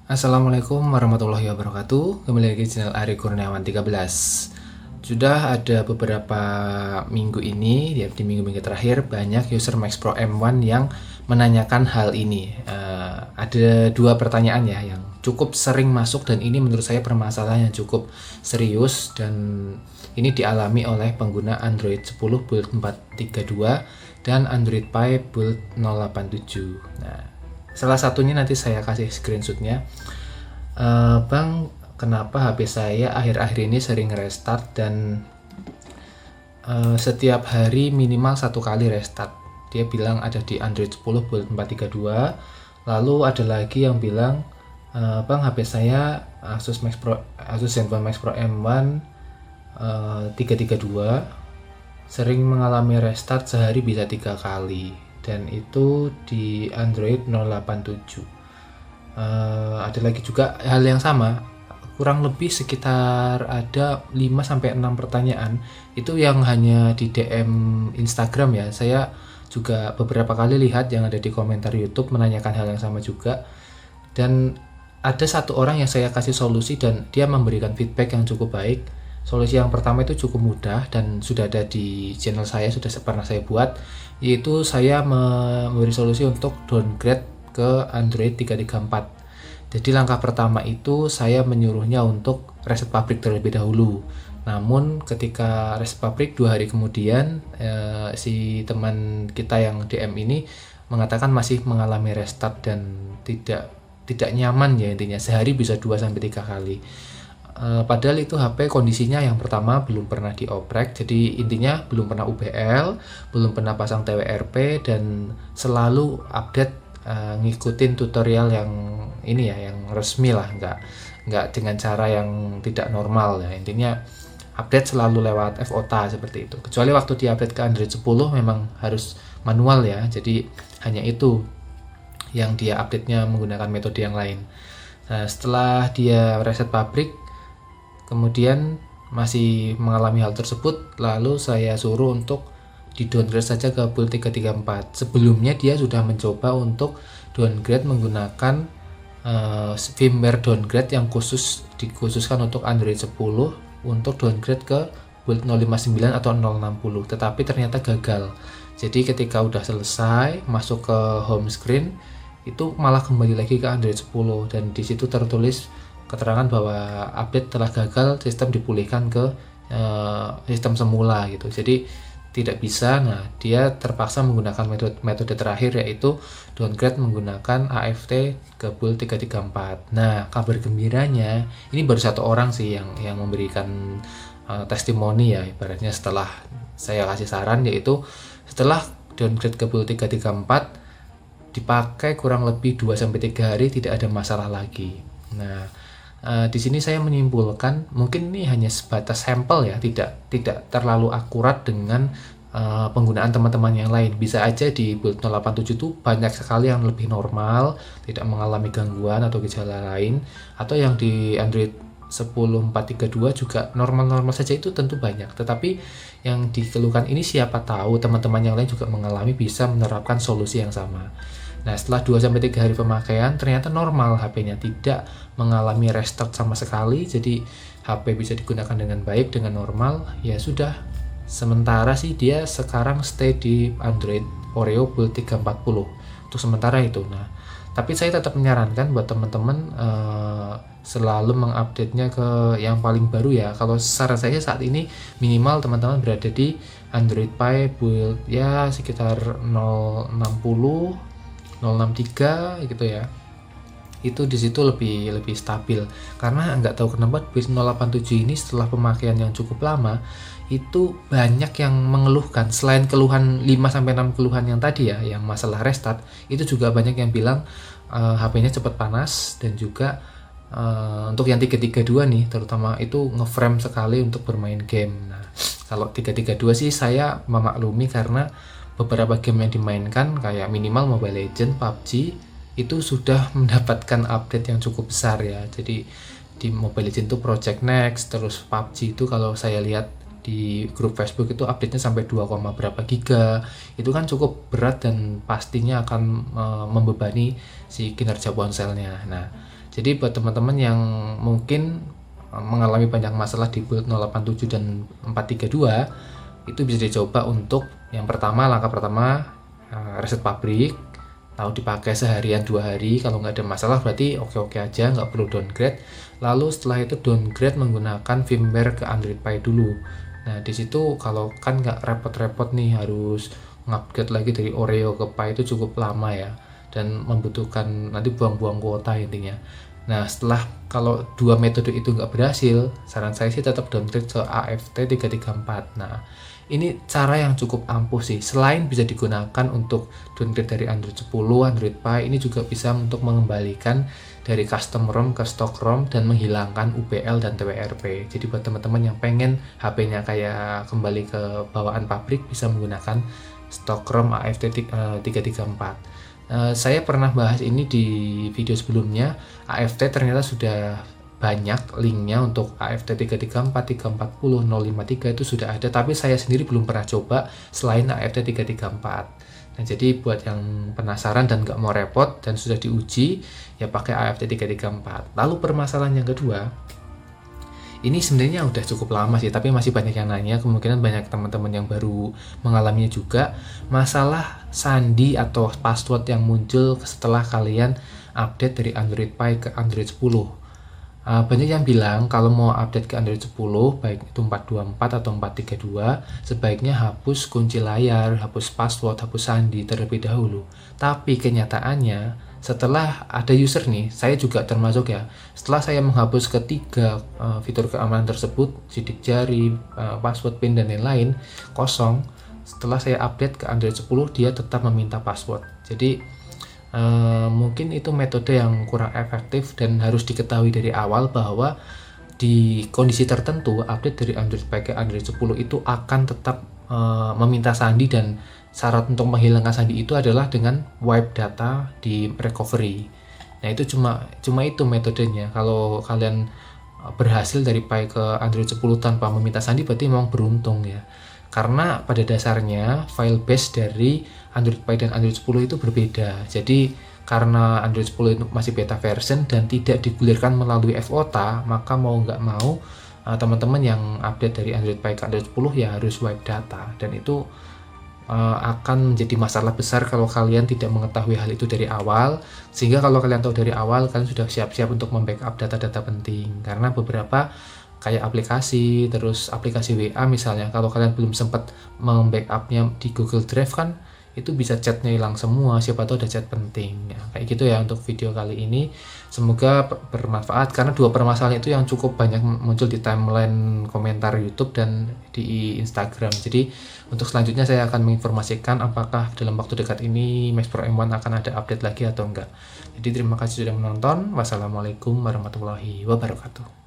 Assalamualaikum warahmatullahi wabarakatuh. Kembali lagi di channel Ari Kurniawan 13. Sudah ada beberapa minggu ini, di minggu-minggu terakhir, banyak user Max Pro M1 yang menanyakan hal ini. Ada dua pertanyaan ya yang cukup sering masuk, dan ini menurut saya permasalahan yang cukup serius, dan ini dialami oleh pengguna Android 10 build 432 dan Android Pie build 087. Nah, salah satunya nanti saya kasih screenshotnya. Bang, kenapa HP saya akhir-akhir ini sering restart dan setiap hari minimal 1 kali restart. Dia bilang ada di Android 10 build 432. Lalu ada lagi yang bilang, Bang, HP saya Asus ZenFone Max Pro M1 332 sering mengalami restart sehari bisa 3 kali, dan itu di Android 087. Ada lagi juga hal yang sama, kurang lebih sekitar ada 5-6 pertanyaan itu yang hanya di DM Instagram ya. Saya juga beberapa kali lihat yang ada di komentar YouTube menanyakan hal yang sama juga, dan ada satu orang yang saya kasih solusi dan dia memberikan feedback yang cukup baik. Solusi yang pertama itu cukup mudah dan sudah ada di channel saya, sudah pernah saya buat, yaitu saya memberi solusi untuk downgrade ke Android 334. Jadi langkah pertama itu saya menyuruhnya untuk reset pabrik terlebih dahulu. Namun ketika reset pabrik 2 hari kemudian, si teman kita yang DM ini mengatakan masih mengalami restart dan tidak nyaman ya, intinya sehari bisa 2-3 kali. Padahal itu HP kondisinya yang pertama belum pernah dioprek, jadi intinya belum pernah UBL, belum pernah pasang TWRP, dan selalu update ngikutin tutorial yang ini ya, yang resmi lah, nggak dengan cara yang tidak normal ya. Intinya update selalu lewat FOTA seperti itu, kecuali waktu di-update ke Android 10 memang harus manual ya, jadi hanya itu yang dia update-nya menggunakan metode yang lain. Nah, setelah dia reset pabrik kemudian masih mengalami hal tersebut, lalu saya suruh untuk di downgrade saja ke build 334. Sebelumnya dia sudah mencoba untuk downgrade menggunakan firmware downgrade yang dikhususkan untuk Android 10 untuk downgrade ke build 059 atau 060, tetapi ternyata gagal. Jadi ketika udah selesai masuk ke home screen itu malah kembali lagi ke Android 10, dan di situ tertulis keterangan bahwa update telah gagal, sistem dipulihkan ke sistem semula gitu. Jadi tidak bisa. Nah, dia terpaksa menggunakan metode terakhir, yaitu downgrade menggunakan AFT ke build 334. Nah, kabar gembiranya ini baru satu orang sih yang memberikan testimoni ya, ibaratnya setelah saya kasih saran, yaitu setelah downgrade ke build 334 dipakai kurang lebih 2-3 hari tidak ada masalah lagi. Nah, di sini saya menyimpulkan mungkin ini hanya sebatas sampel ya, tidak terlalu akurat dengan penggunaan teman-teman yang lain. Bisa aja di build 087 itu banyak sekali yang lebih normal, tidak mengalami gangguan atau gejala lain, atau yang di Android 10432 juga normal-normal saja, itu tentu banyak. Tetapi yang dikeluhkan ini siapa tahu teman-teman yang lain juga mengalami, bisa menerapkan solusi yang sama. Nah, setelah 2-3 hari pemakaian ternyata normal, HP-nya tidak mengalami restart sama sekali, jadi HP bisa digunakan dengan baik, dengan normal. Ya sudah, sementara sih dia sekarang stay di Android Oreo build 340 untuk sementara itu. Nah, tapi saya tetap menyarankan buat teman-teman selalu mengupdate-nya ke yang paling baru ya. Kalau saran saya saat ini minimal teman-teman berada di Android Pie build ya sekitar 060 063 gitu ya. Itu di situ lebih stabil, karena nggak tahu kenapa build 087 ini setelah pemakaian yang cukup lama itu banyak yang mengeluhkan. Selain keluhan 5-6 keluhan yang tadi ya, yang masalah restart, itu juga banyak yang bilang HP-nya cepat panas, dan juga untuk yang 332 nih terutama itu ngeframe sekali untuk bermain game. Nah, kalau 332 sih saya memaklumi, karena beberapa game yang dimainkan kayak minimal Mobile Legends, PUBG itu sudah mendapatkan update yang cukup besar ya. Jadi di Mobile Legends itu Project Next, terus PUBG itu kalau saya lihat di grup Facebook itu update-nya sampai 2, berapa giga. Itu kan cukup berat dan pastinya akan membebani si kinerja ponselnya. Nah, jadi buat teman-teman yang mungkin mengalami banyak masalah di build 087 dan 432, itu bisa dicoba untuk yang pertama, langkah pertama reset pabrik, tahu dipakai seharian 2 hari. Kalau nggak ada masalah berarti oke-oke aja, nggak perlu downgrade. Lalu setelah itu downgrade menggunakan firmware ke Android Pie dulu. Nah, di situ kalau kan nggak repot-repot nih harus ngupgrade lagi dari Oreo ke Pie, itu cukup lama ya, dan membutuhkan nanti buang-buang kuota intinya. Nah, setelah kalau dua metode itu nggak berhasil, saran saya sih tetap downgrade ke AFT 334. Nah, ini cara yang cukup ampuh sih. Selain bisa digunakan untuk downgrade dari Android 10, Android Pie, ini juga bisa untuk mengembalikan dari custom ROM ke stock ROM dan menghilangkan UPL dan TWRP. Jadi buat teman-teman yang pengen HP-nya kayak kembali ke bawaan pabrik, bisa menggunakan stock ROM AFT 334. Saya pernah bahas ini di video sebelumnya. AFT ternyata sudah banyak linknya untuk AFT 334, 340, 053 itu sudah ada, tapi saya sendiri belum pernah coba selain AFT 334. Nah, jadi buat yang penasaran dan nggak mau repot dan sudah diuji, ya pakai AFT 334. Lalu permasalahan yang kedua, ini sebenarnya udah cukup lama sih, tapi masih banyak yang nanya, kemungkinan banyak teman-teman yang baru mengalaminya juga, masalah sandi atau password yang muncul setelah kalian update dari Android Pie ke Android 10. Banyak yang bilang kalau mau update ke Android 10, baik itu 424 atau 432, sebaiknya hapus kunci layar, hapus password, hapus sandi terlebih dahulu. Tapi kenyataannya, setelah ada user nih, saya juga termasuk ya, setelah saya menghapus ketiga fitur keamanan tersebut, sidik jari, password PIN dan lain-lain, kosong. Setelah saya update ke Android 10, dia tetap meminta password. Jadi mungkin itu metode yang kurang efektif dan harus diketahui dari awal bahwa di kondisi tertentu update dari Android Pie ke Android 10 itu akan tetap meminta sandi, dan syarat untuk menghilangkan sandi itu adalah dengan wipe data di recovery. Nah, itu cuma itu metodenya. Kalau kalian berhasil dari Pie ke Android 10 tanpa meminta sandi, berarti memang beruntung ya. Karena pada dasarnya file base dari Android Pie dan Android 10 itu berbeda. Jadi karena Android 10 itu masih beta version dan tidak digulirkan melalui FOTA, maka mau nggak mau teman-teman yang update dari Android Pie ke Android 10 ya harus wipe data, dan itu akan menjadi masalah besar kalau kalian tidak mengetahui hal itu dari awal. Sehingga kalau kalian tahu dari awal, kalian sudah siap-siap untuk membackup data-data penting. Karena beberapa kayak aplikasi, terus aplikasi WA misalnya, kalau kalian belum sempat membackupnya di Google Drive kan, itu bisa chatnya hilang semua, siapa tahu ada chat penting ya. Kayak gitu ya untuk video kali ini. Semoga bermanfaat, karena dua permasalahan itu yang cukup banyak muncul di timeline komentar YouTube dan di Instagram. Jadi untuk selanjutnya saya akan menginformasikan apakah dalam waktu dekat ini Max Pro M1 akan ada update lagi atau enggak. Jadi terima kasih sudah menonton. Wassalamualaikum warahmatullahi wabarakatuh.